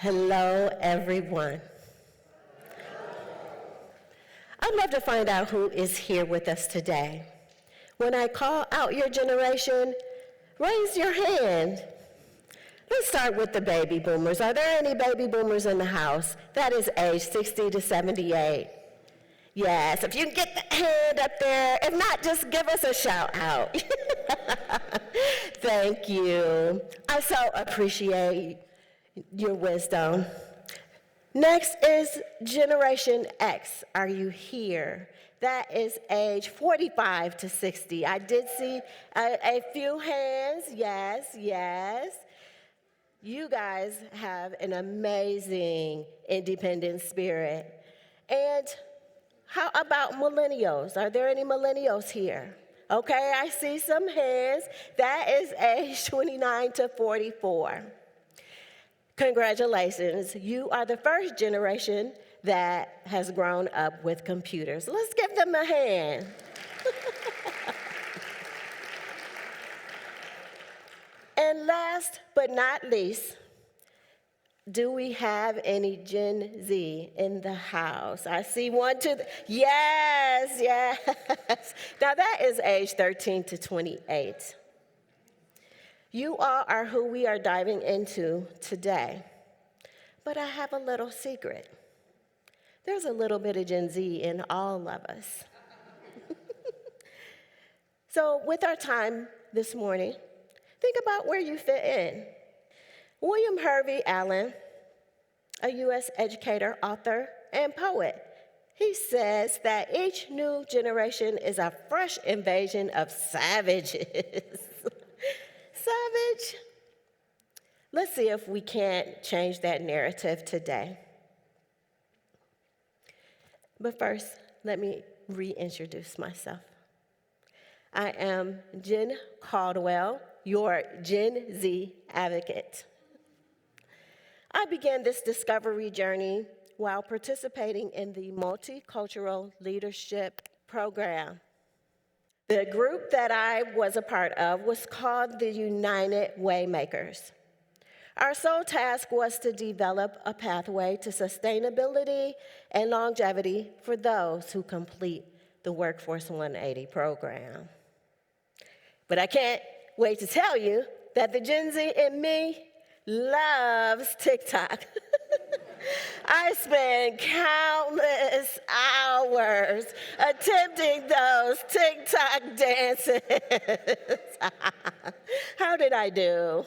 Hello, everyone. I'd love to find out who is here with us today. When I call out your generation, raise your hand. Let's start with the baby boomers. Are there any baby boomers in the house? That is age 60 to 78. Yes, if you can get the hand up there. If not, just give us a shout out. Thank you. I so appreciate your wisdom. Next is Generation X. Are you here? That is age 45 to 60. I did see a few hands. Yes. You guys have an amazing independent spirit. And how about millennials? Are there any millennials here? Okay, I see some hands. That is age 29 to 44. Congratulations, you are the first generation that has grown up with computers. Let's give them a hand. And last but not least, do we have any Gen Z in the house? I see one, two, yes. Now that is age 13 to 28. You all are who we are diving into today. But I have a little secret. There's a little bit of Gen Z in all of us. So with our time this morning, think about where you fit in. William Hervey Allen, a U.S. educator, author, and poet, he says that each new generation is a fresh invasion of savages. Savage. Let's see if we can't change that narrative today. But first, let me reintroduce myself. I am Jen Caldwell, your Gen Z advocate. I began this discovery journey while participating in the Multicultural Leadership Program. The group that I was a part of was called the United Waymakers. Our sole task was to develop a pathway to sustainability and longevity for those who complete the Workforce 180 program. But I can't wait to tell you that the Gen Z in me loves TikTok. I spend countless hours attempting those TikTok dances. How did I do?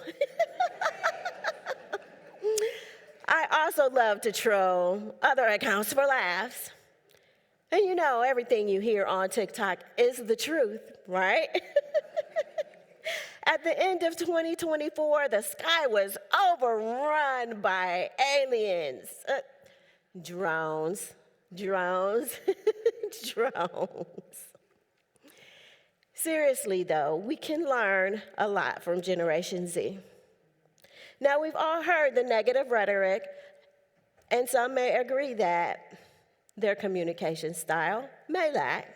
I also love to troll other accounts for laughs. And you know, everything you hear on TikTok is the truth, right? At the end of 2024, the sky was overrun by aliens. Drones. Seriously, though, we can learn a lot from Generation Z. Now, we've all heard the negative rhetoric, and some may agree that their communication style may lack,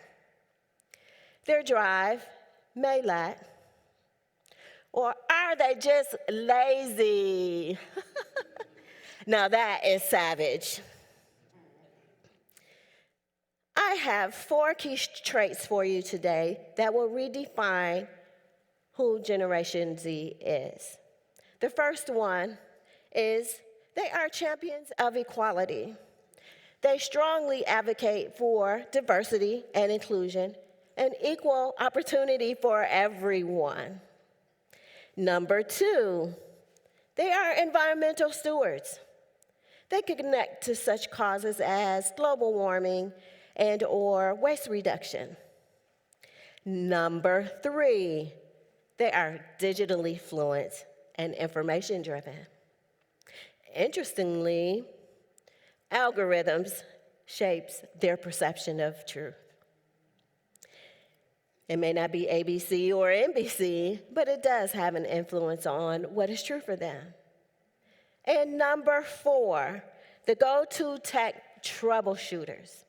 their drive may lack, or are they just lazy? Now that is savage. I have 4 key traits for you today that will redefine who Generation Z is. The first one is they are champions of equality. They strongly advocate for diversity and inclusion and equal opportunity for everyone. Number 2, they are environmental stewards. They connect to such causes as global warming and or waste reduction. Number 3, they are digitally fluent and information driven. Interestingly, algorithms shapes their perception of truth. It may not be ABC or NBC, but it does have an influence on what is true for them. And number 4, the go-to tech troubleshooters.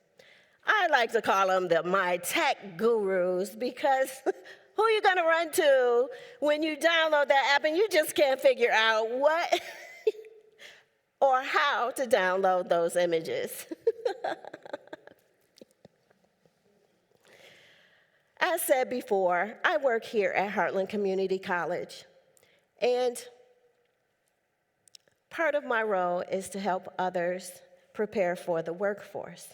I like to call them my tech gurus because who are you going to run to when you download that app and you just can't figure out or how to download those images. As said before, I work here at Heartland Community College, and part of my role is to help others prepare for the workforce.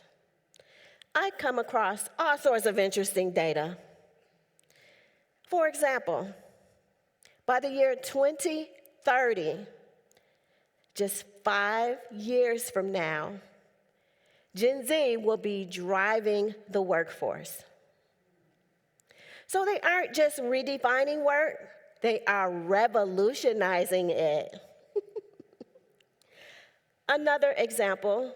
I come across all sorts of interesting data. For example, by the year 2030, just 5 years from now, Gen Z will be driving the workforce. So they aren't just redefining work, they are revolutionizing it. Another example,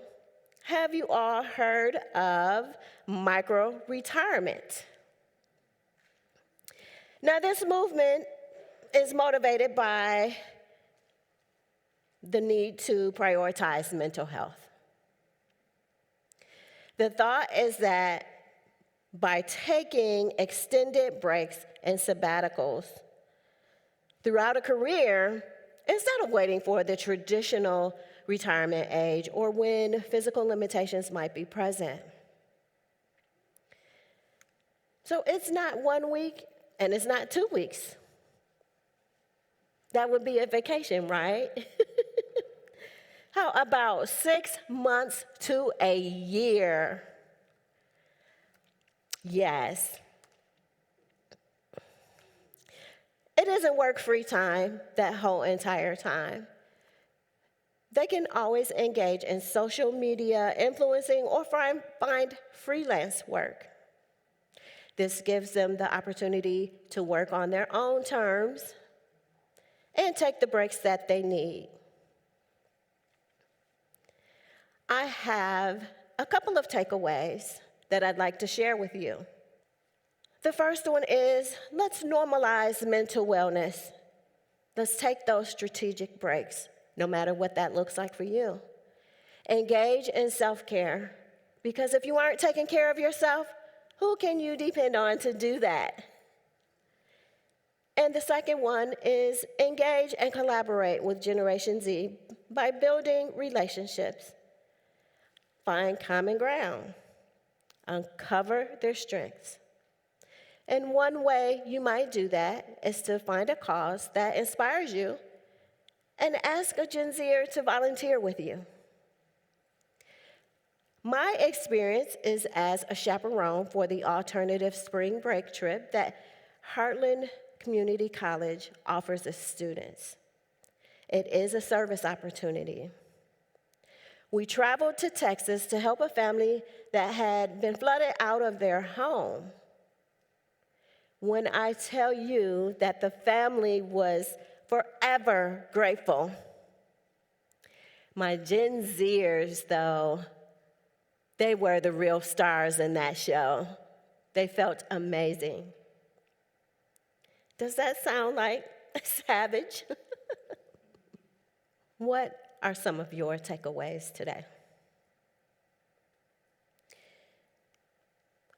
have you all heard of micro-retirement? Now, this movement is motivated by the need to prioritize mental health. The thought is that by taking extended breaks and sabbaticals throughout a career, instead of waiting for the traditional retirement age or when physical limitations might be present. So it's not 1 week and it's not 2 weeks. That would be a vacation, right? How about 6 months to a year? Yes. It isn't work-free time that whole entire time. They can always engage in social media, influencing, or find freelance work. This gives them the opportunity to work on their own terms and take the breaks that they need. I have a couple of takeaways that I'd like to share with you. The first one is, let's normalize mental wellness. Let's take those strategic breaks, no matter what that looks like for you. Engage in self-care, because if you aren't taking care of yourself, who can you depend on to do that? And the second one is engage and collaborate with Generation Z by building relationships. Find common ground. Uncover their strengths. And one way you might do that is to find a cause that inspires you and ask a Gen Zer to volunteer with you. My experience is as a chaperone for the alternative spring break trip that Heartland Community College offers its students. It is a service opportunity. We traveled to Texas to help a family that had been flooded out of their home. When I tell you that the family was forever grateful. My Gen Zers, though, they were the real stars in that show. They felt amazing. Does that sound like savage? What are some of your takeaways today?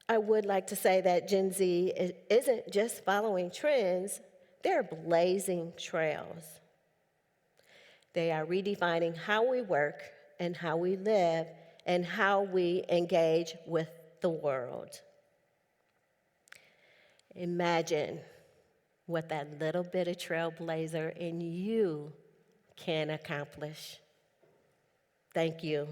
I would like to say that Gen Z isn't just following trends, they're blazing trails. They are redefining how we work and how we live and how we engage with the world. Imagine what that little bit of trailblazer in you can accomplish. Thank you.